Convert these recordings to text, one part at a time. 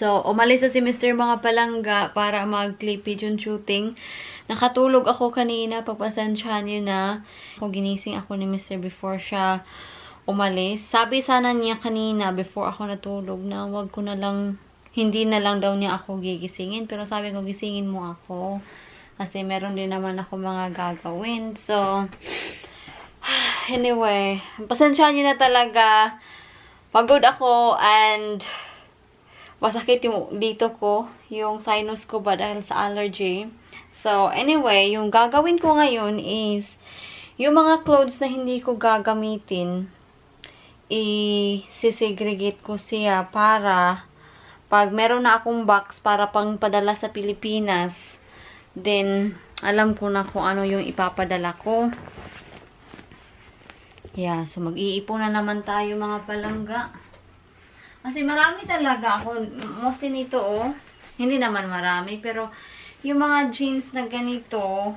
So, umalis na si Mr. mga palangga para mag-clip pigeon shooting. Nakatulog ako kanina, papasensyahan niyo na. Ginising ako ni Mr. before siya umalis. Sabi sana niya kanina, before ako natulog, na wag ko na lang, hindi na lang daw niya ako gigisingin. Pero sabi ko, gisingin mo ako. Kasi meron din naman ako mga gagawin. So, anyway, pasensyahan niyo na talaga. Pagod ako and masakit yung dito ko, yung sinus ko ba dahil sa allergy. So, anyway, yung gagawin ko ngayon is, yung mga clothes na hindi ko gagamitin, i-segregate ko siya para, pag meron na akong box para pang padala sa Pilipinas, then, alam ko na kung ano yung ipapadala ko. Yeah, so mag-iipon na naman tayo mga palangga. Kasi marami talaga ako. Mostly nito, oh. Hindi naman marami, pero yung mga jeans na ganito,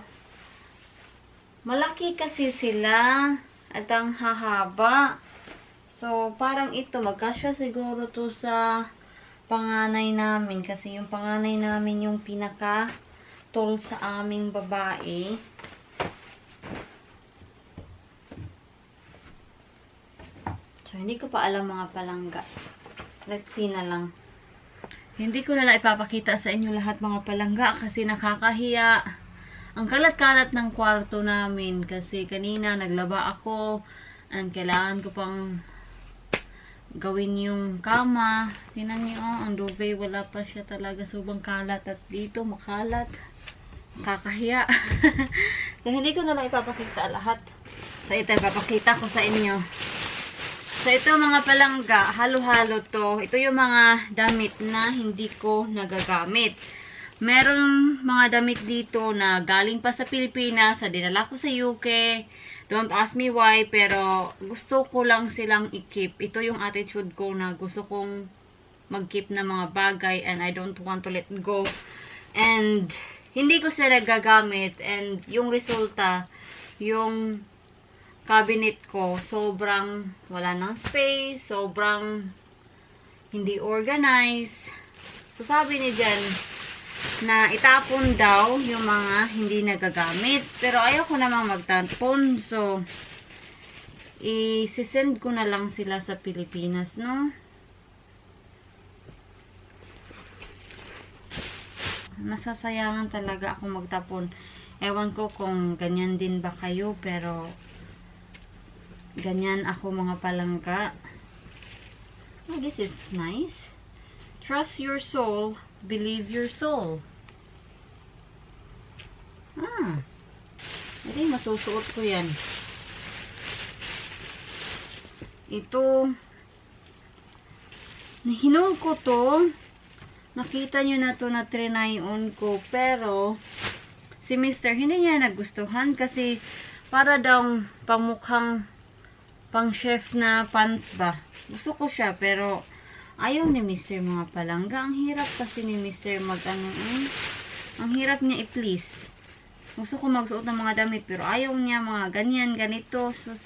malaki kasi sila at ang hahaba. So, parang ito, magkasya siguro to sa panganay namin. Kasi yung panganay namin yung pinaka-tall sa aming babae. So, hindi ko pa alam mga palangga. Let's see na lang. Hindi ko na lang ipapakita sa inyo lahat mga palangga kasi nakakahiya. Ang kalat-kalat ng kwarto namin kasi kanina naglaba ako and kailangan ko pang gawin yung kama. Tingnan niyo, ang duvet wala pa siya talaga, subang kalat at dito makalat. Nakakahiya. So, hindi ko na lang ipapakita lahat. So, ito ipapakita ko sa inyo. So, ito mga palangga, halo-halo to. Ito yung mga damit na hindi ko nagagamit. Merong mga damit dito na galing pa sa Pilipinas, sa dinala ko sa UK. Don't ask me why, pero gusto ko lang silang i-keep. Ito yung attitude ko na gusto kong mag-keep na mga bagay and I don't want to let go. And hindi ko sila nagagamit and yung resulta, yung cabinet ko, sobrang wala ng space, sobrang hindi organized. So, sabi ni Jan na itapon daw yung mga hindi nagagamit. Pero ayaw ko namang magtapon. So, i-send ko na lang sila sa Pilipinas, no? Nasasayangan talaga ako magtapon. Ewan ko kung ganyan din ba kayo, pero ganyan ako mga palangga. Oh, this is nice. Trust your soul, believe your soul. Ah. Hindi, masusuot ko yan. Ito, nahinong ko to. Nakita nyo na to na trinayon ko. Pero, si Mr. hindi niya nagustuhan kasi para daw pamukhang pang chef na pants ba. Gusto ko siya pero ayaw ni Mr. mga palangga. Ang hirap kasi ni Mr. ang hirap niya i-please. Gusto ko magsuot ng mga damit pero ayaw niya mga ganyan, ganito. So,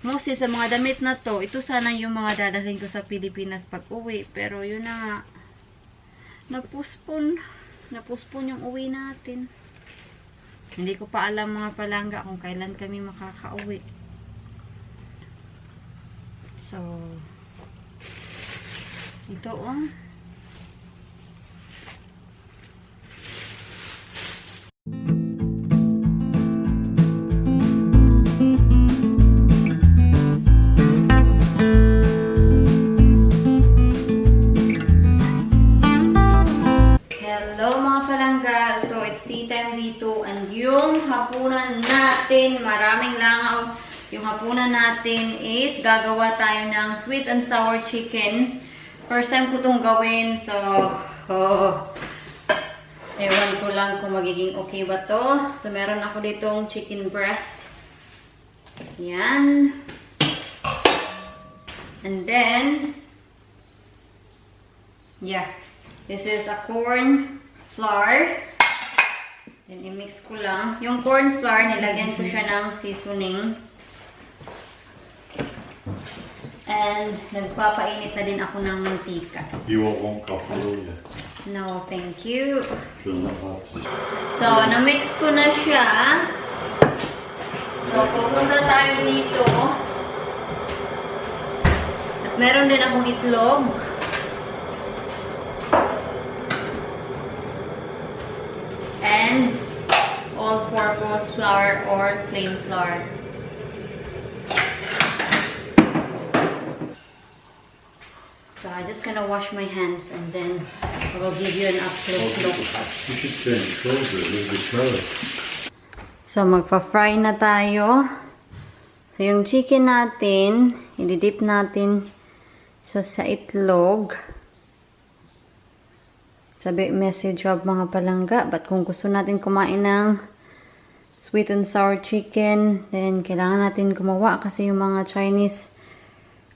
mostly sa mga damit na to, ito sana yung mga dadalhin ko sa Pilipinas pag uwi. Pero yun na nga, napuspon yung uwi natin. Hindi ko pa alam mga palangga kung kailan kami makakauwi. So, ito hello mga palangga. So, it's tea time dito and yung hapunan natin, maraming langaw. Yung hapunan natin is gagawa tayo ng sweet and sour chicken. First time ko itong gawin. So, ewan ko lang kung magiging okay ba to. So, meron ako ditong chicken breast. Yan. And then, yeah. This is a corn flour. Then, i-mix ko lang. Yung corn flour, nilagyan ko siya ng seasoning. And nagpapainit na din ako ng mantika. You want one cup of oil? No, thank you. Fill that up. So, na-mix ko na siya. So, pupunta tayo dito. At meron din akong itlog. And all-purpose flour or plain flour. So I'm just gonna wash my hands and then I will give you an up-close look. You should turn it closer, a little bit closer. So magpa-fry na tayo. So yung chicken natin, i-dip natin sa itlog. Sabi, message of mga palangga. But kung gusto natin kumain ng sweet and sour chicken, then kailangan natin gumawa kasi yung mga Chinese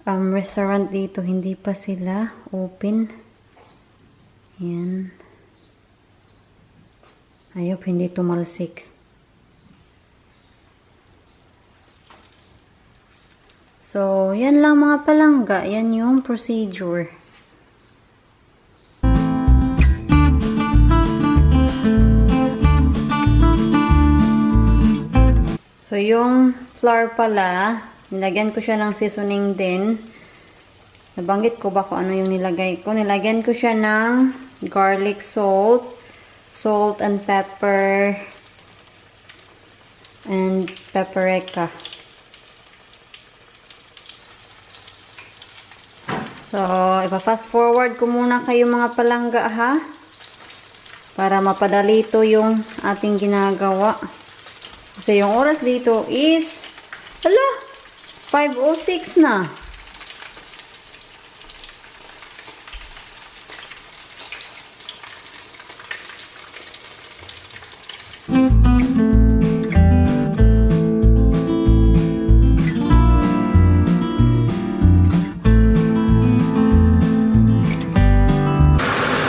restaurant dito, hindi pa sila open. Yan. Ayop, hindi tumalsik. So, yan lang mga palangga. Yan yung procedure. So, yung flour pala, nilagyan ko siya ng seasoning din. Nabanggit ko ba kung ano yung nilagay ko? Nilagyan ko siya ng garlic salt, salt and pepper, and paprika. So, ipa-fast forward ko muna kayo mga palangga ha. Para mapadali ito yung ating ginagawa. Kasi yung oras dito is, 5:06 na.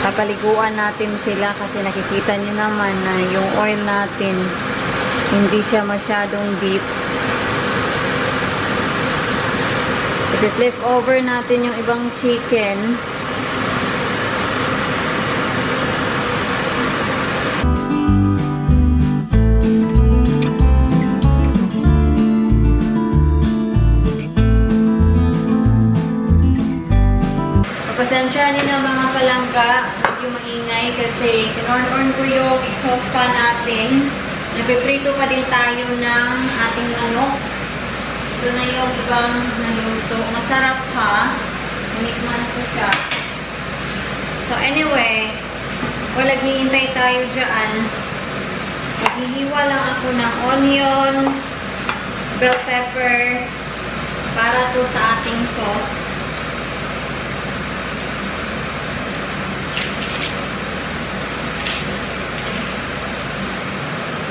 Papaliguan natin sila kasi nakikita nyo naman na yung oil natin hindi siya masyadong deep. I-flip over natin yung ibang chicken. Pasensya nyo na mga palangga, medyo maingay kasi kinorn-orn ko yung exhaust fan natin. Napiprito pa din tayo ng ating manok. Ito na yung ibang naluto. Masarap ha. Nanikman ko siya. So anyway, wala naghihintay tayo dyan. Maghihiwa lang ako ng onion, bell pepper, para to sa ating sauce.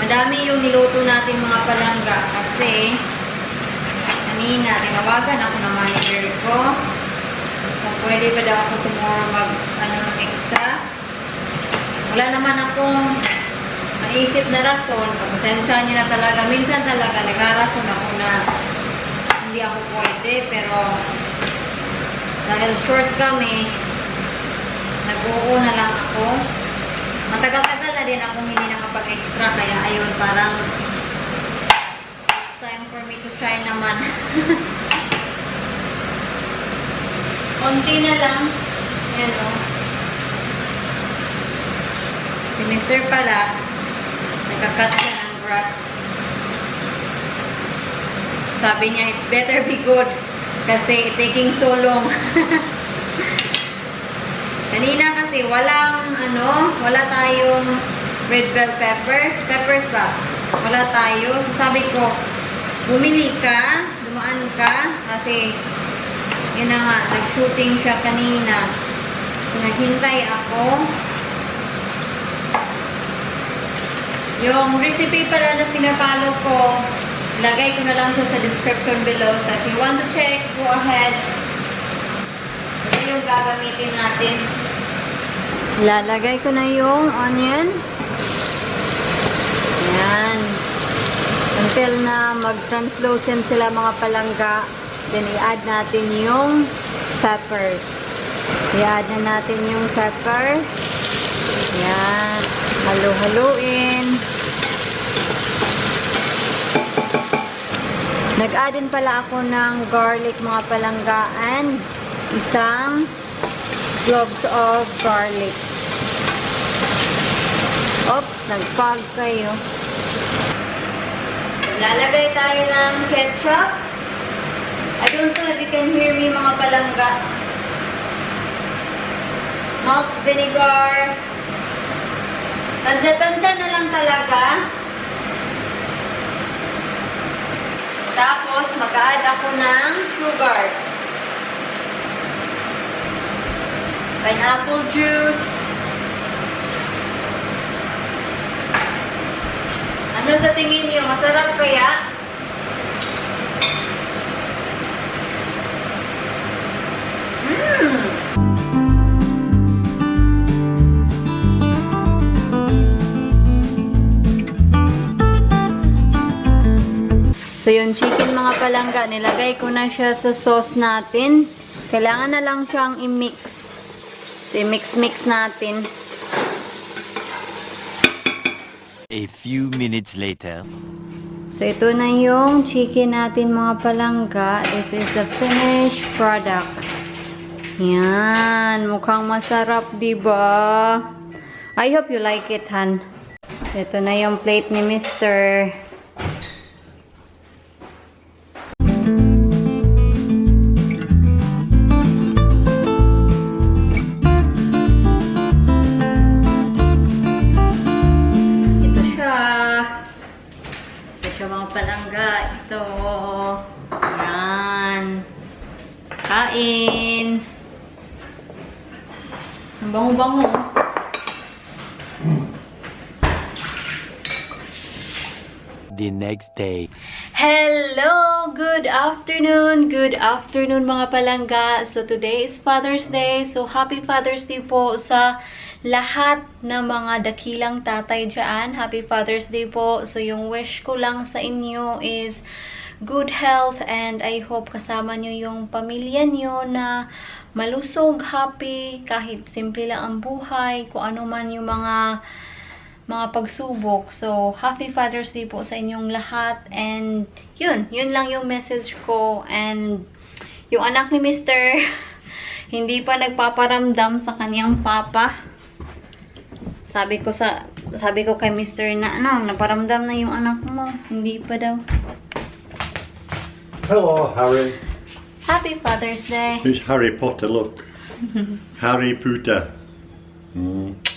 Madami yung niluto natin mga palangga kasi kanina tinawagan ako ng manager ko kung pwede pa daw ako tomorrow mag extra. Wala naman akong maisip na rason. Pasensya niyo na talaga. Minsan talaga nagrarason ako na hindi ako pwede pero dahil short kami nag-uuna lang ako. Matagal-tagal na din akong hindi nakapag-extra kaya ayun parang it's time for me to shine naman. Konti na lang. Ayan o. Si Mr. pala nagkakat siya ng grass. Sabi niya it's better be good kasi taking so long. Kanina kasi wala tayong red bell pepper. Peppers ba? Wala tayo. So sabi ko, bumili ka, dumaan ka, kasi yun na nga, nag-shooting siya kanina. So naghintay ako. Yung recipe pala na pinapalo ko, ilagay ko na lang to sa description below. So if you want to check, go ahead. Ito yung gagamitin natin. Lalagay ko na yung onion. Ayan. Until na mag-translucent sila mga palangga. Then, i-add natin yung pepper. I-add na natin yung pepper. Yan. Halo-haluin. Nag-add din pala ako ng garlic, mga palangga, and isang cloves of garlic. Oops, nag-fog kayo. Lalagay tayo ng ketchup. I don't know if you can hear me, mga palangga. Malt vinegar. Tansya-tansya na lang talaga. Tapos, mag-add ako ng sugar. Pineapple juice. Ano sa tingin niyo? Masarap kaya? So, yung chicken, mga palangga, nilagay ko na siya sa sauce natin. Kailangan na lang siyang i-mix. So, i-mix-mix natin. A few minutes later. So, ito na yung chicken natin, mga palangga. This is the finished product. Yan. Mukhang masarap, diba? I hope you like it, Han. Ito na yung plate ni Mr. Mga palangga, ito. Yan. Kain. Ang bango-bango. The next day. Hello! Good afternoon! Good afternoon, mga palangga. So, today is Father's Day. So, happy Father's Day po sa lahat ng mga dakilang tatay dyan. Happy Father's Day po. So, yung wish ko lang sa inyo is good health, and I hope kasama nyo yung pamilya nyo na malusog, happy, kahit simple lang ang buhay, kung ano man yung mga pagsubok. So, happy Father's Day po sa inyong lahat. And, yun lang yung message ko. And, yung anak ni Mr. hindi pa nagpaparamdam sa kanyang papa. Sabi ko kay Mr. na, naparamdam na yung anak mo. Hindi pa daw. Hello, Harry. Happy Father's Day. It's Harry Potter, look. Harry Potter.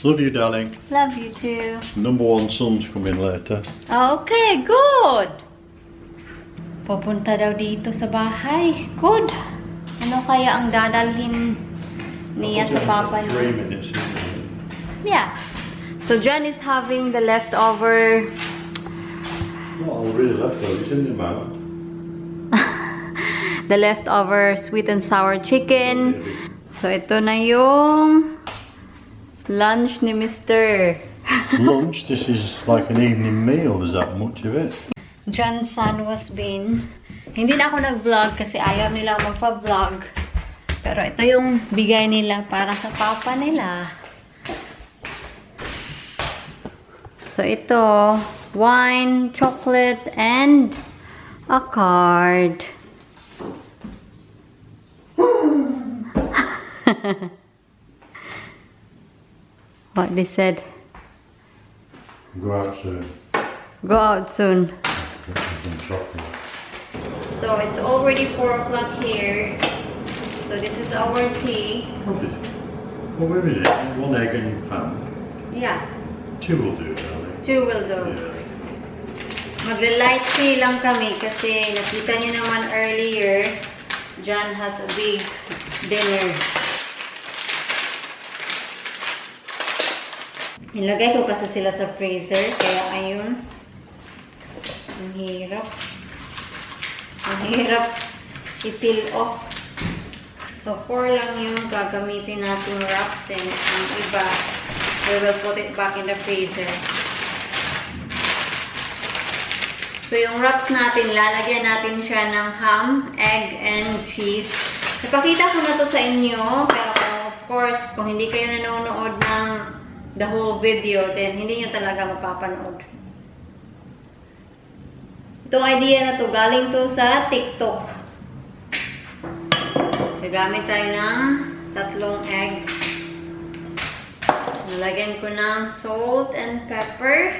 Love you, darling. Love you too. Number 1 son's coming later. Okay, good. Pupunta daw dito sa bahay. Good. Ano kaya ang dadalhin niya sa papa 3 niya? minutes, isn't it? Yeah. So, John is having the leftover... Not really leftovers, it's in the mouth. the leftover sweet and sour chicken. So, ito na yung lunch ni Mr. Lunch, this is like an evening meal, there's that much of it. John's son was been... Hindi na ako nag-vlog kasi ayaw nila magpa-vlog. Pero ito yung bigay nila para sa papa nila. So, ito, wine, chocolate, and a card. What they said? Go out soon. Go out soon. Get some chocolate. So, it's already 4 o'clock here. So, this is our tea. What is it? 1 egg and ham. Yeah. 2 will do, darling. 2 will do. Yeah. Magla-light tea lang kami kasi nakita nyo naman earlier, John has a big dinner. Nilagay ko kasi sila sa freezer, kaya ayun. Ang hirap. Ang hirap i-peel off. So, 4 lang yung gagamitin natin wraps, and ang iba, we will put it back in the freezer. So, yung wraps natin, lalagyan natin siya ng ham, egg, and cheese. Napakita ko na to sa inyo, pero of course, kung hindi kayo nanonood ng the whole video, then hindi nyo talaga mapapanood. Itong idea na to, galing to sa TikTok. Gagamit tayo ng 3 egg. Nalagyan ko ng salt and pepper.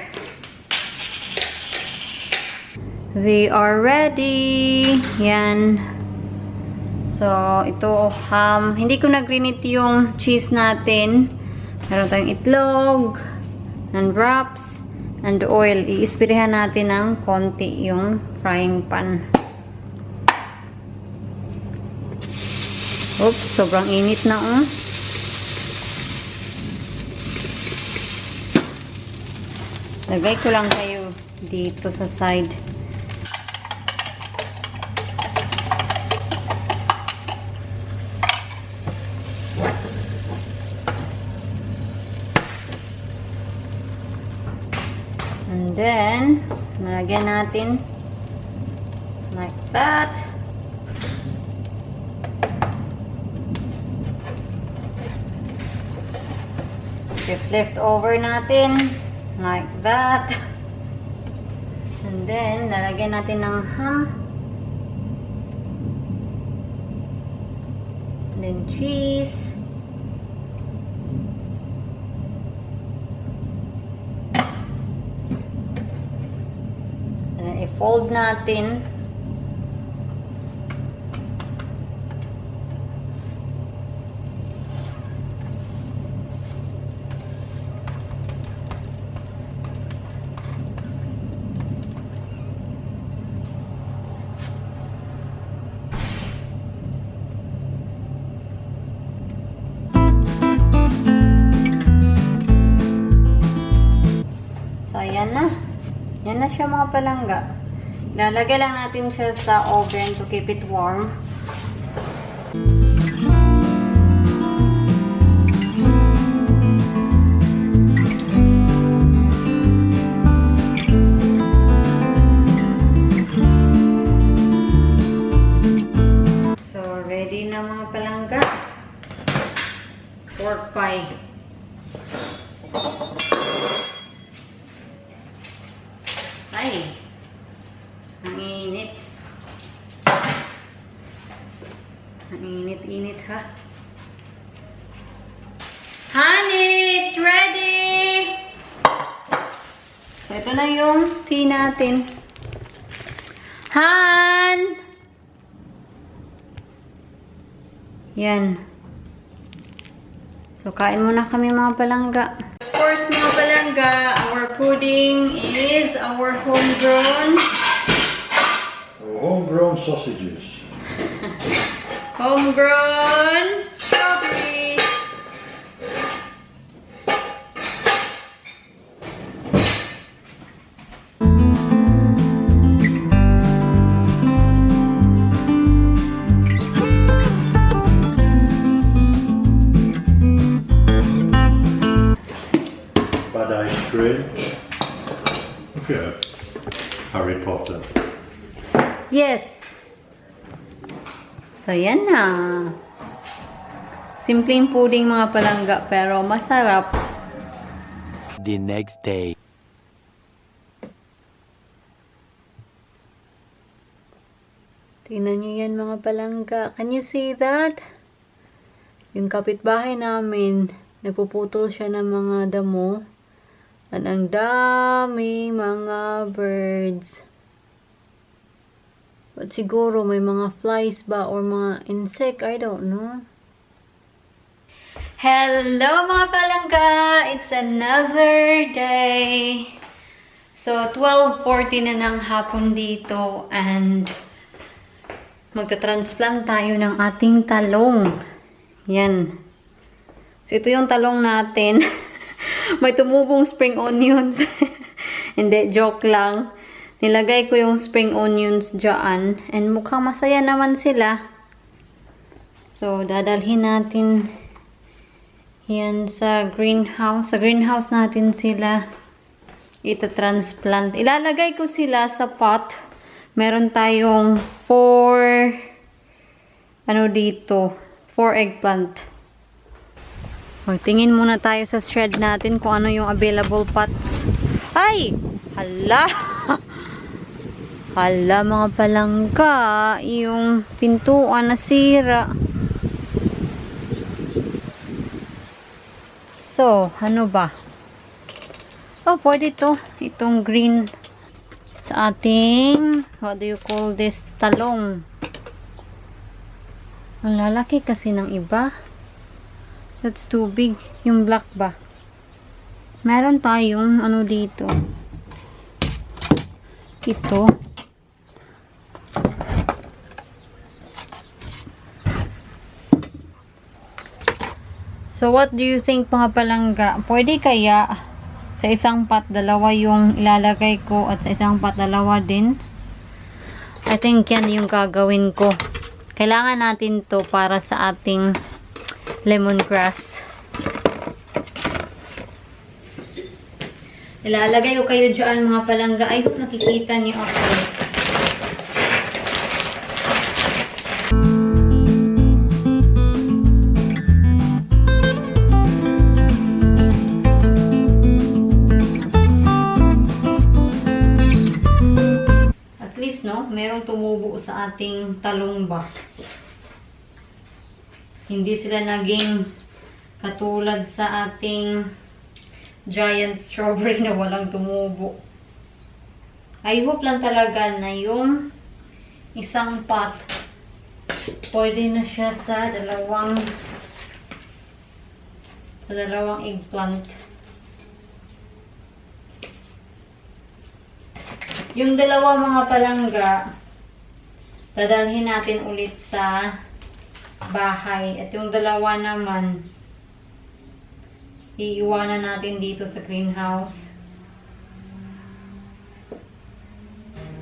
They are ready. Yan. So, ito ham. Hindi ko nag-grinit yung cheese natin. Meron tayong itlog, and wraps, and oil. I-ispirihan natin ng konti yung frying pan. Oops, sobrang init na oh. Lagay ko lang kayo dito sa side. And then, nalagyan natin like that. Flip over natin like that. And then, lalagyan natin ng ham. And then cheese. And then, i-fold natin. Ayan na. Yan na siya mga palangga. Lalagay lang natin siya sa oven to keep it warm. So, ready na mga palangga. Pork pie. Ay, ang init. Ang init-init ha. Honey, it's ready! So, ito na yung tea natin. Han! Yan. So, kain muna kami mga palangga. Of course, mga palangga, our pudding is our homegrown. Homegrown sausages. Homegrown strawberry. Bad ice cream. Okay. Harry Potter. Yes. So, yan na. Simpleng pudding mga palangga, pero masarap. The next day. Tingnan nyo yan mga palangga. Can you see that? Yung kapitbahay namin, napuputol siya ng mga damo. At ang daming mga birds. But siguro may mga flies ba or mga insect, I don't know. Hello mga palangga! It's another day. So, 12:40 na ng hapon dito and magta-transplant tayo ng ating talong. Yan. So, ito yung talong natin. May tumubong spring onions. Hindi, joke lang. Nilagay ko yung spring onions dyan. And mukhang masaya naman sila. So, dadalhin natin yan sa greenhouse. Sa greenhouse natin sila ita-transplant. Ilalagay ko sila sa pot. Meron tayong 4 eggplant. Magtingin muna tayo sa shed natin kung ano yung available pots. Ay! Hala! Hala mga palangga, yung pintuan nasira. So, ano ba? Oh, pwede to. Itong green sa ating, what do you call this? Talong. Ang lalaki kasi ng iba. That's too big. Yung black ba? Meron tayong ano dito. Ito. So, what do you think mga palangga? Pwede kaya sa isang pot, dalawa yung ilalagay ko at sa isang pot, dalawa din? I think yan yung gagawin ko. Kailangan natin to para sa ating lemongrass. Ilalagay ko kayo dyan mga palangga. I hope nakikita niyo ako. At least, no? Merong tumubo sa ating talong ba. Hindi sila naging katulad sa ating giant strawberry na walang tumubo. I hope lang talaga na yung isang pot pwede na siya sa dalawang eggplant. Yung dalawa mga palangga, dadalhin natin ulit sa bahay. At yung dalawa naman, iiwanan natin dito sa greenhouse.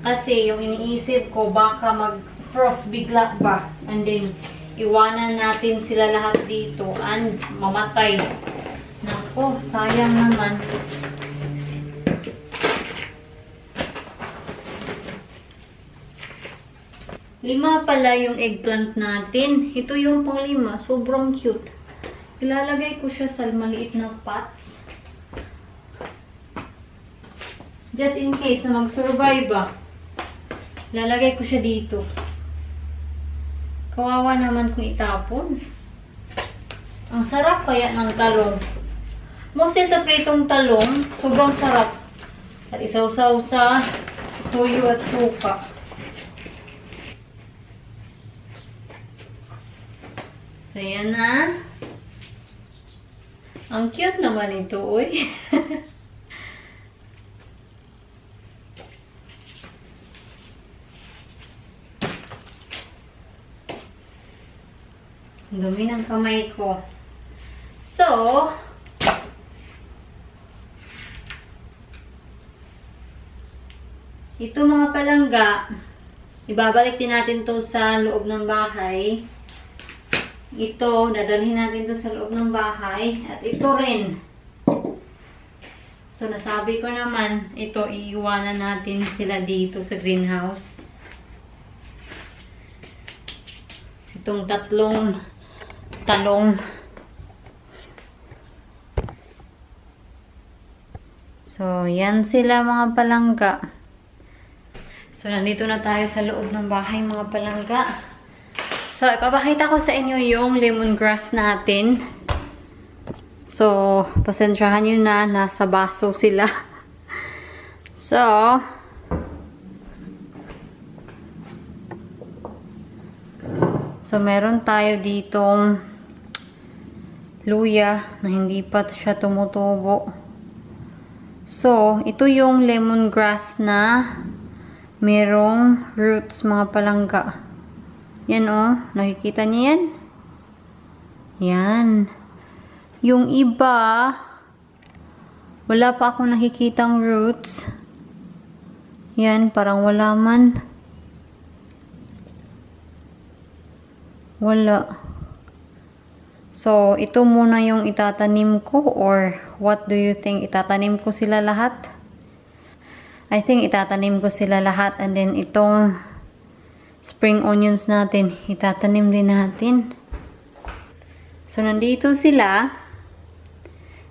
Kasi yung iniisip ko, baka mag-frost bigla ba? And then, iwanan natin sila lahat dito and mamatay. Nako, sayang naman. Lima pala yung eggplant natin. Ito yung pang-5. Sobrang cute. Ilalagay ko siya sa maliit na pots. Just in case na mag-survive ba. Ilalagay ko siya dito. Kawawa naman kung itapon. Ang sarap kaya ng talong. Mostly sa pritong talong, sobrang sarap. At isaw-saw sa toyo at suka. So, yan na. Ang cute naman ito, uy. Dumi ng kamay ko. So, ito mga palangga, ibabalik din natin to sa loob ng bahay. Ito, dadalhin natin to sa loob ng bahay. At ito rin. So, nasabi ko naman, ito, iiwanan natin sila dito sa greenhouse. Itong 3 talong. So, yan sila mga palangga. So, nandito na tayo sa loob ng bahay mga palangga. So, ipapakita ko sa inyo yung lemongrass natin. So, pasensyahan nyo na, nasa baso sila. So, meron tayo ditong luya na hindi pa siya tumutubo. So, ito yung lemongrass na merong roots mga palangga. Yan oh, nakikita niyo yan? Yan. Yung iba, wala pa akong nakikitang roots. Yan, parang wala man. Wala. So, ito muna yung itatanim ko or what do you think? Itatanim ko sila lahat? I think itatanim ko sila lahat. And then itong spring onions natin, itatanim din natin. So, nandito sila.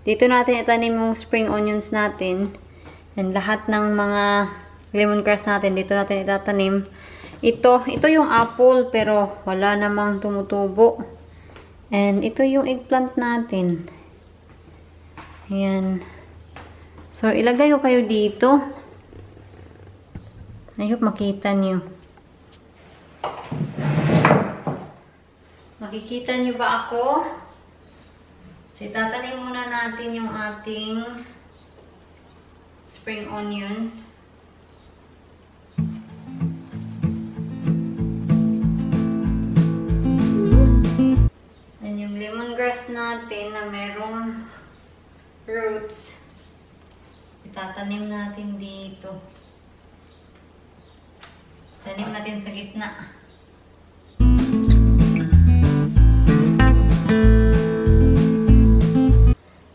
Dito natin itanim yung spring onions natin. And lahat ng mga lemongrass natin, dito natin itatanim. Ito yung apple, pero wala namang tumutubo. And ito yung eggplant natin. Ayan. So, ilagay ko kayo dito. I hope makita nyo. Makikita nyo ba ako? So, itatanim muna natin yung ating spring onion. And yung lemongrass natin na merong roots, itatanim natin dito. Tanim natin sa gitna.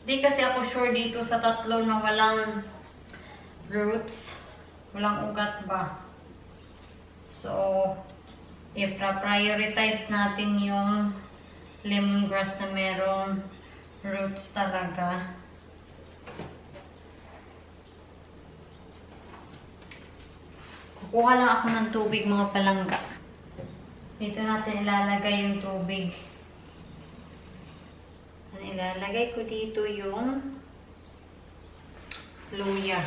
Di kasi ako sure dito sa tatlo na walang roots. Walang ugat ba. So, i-prioritize natin yung lemongrass na merong roots talaga. Kukuha lang ako ng tubig, mga palangga. Dito natin ilalagay yung tubig. Ilalagay ko dito yung luya.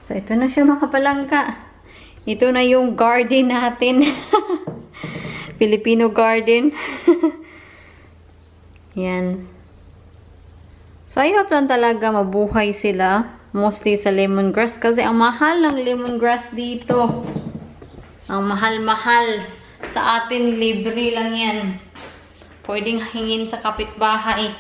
So, ito na siya, mga palangga. Ito na yung garden natin. Filipino garden. Yan. So, I hope lang talaga mabuhay sila. Mostly sa lemongrass. Kasi ang mahal ng lemongrass dito. Ang mahal-mahal. Sa atin, libre lang yan. Pwedeng hingin sa kapitbahay.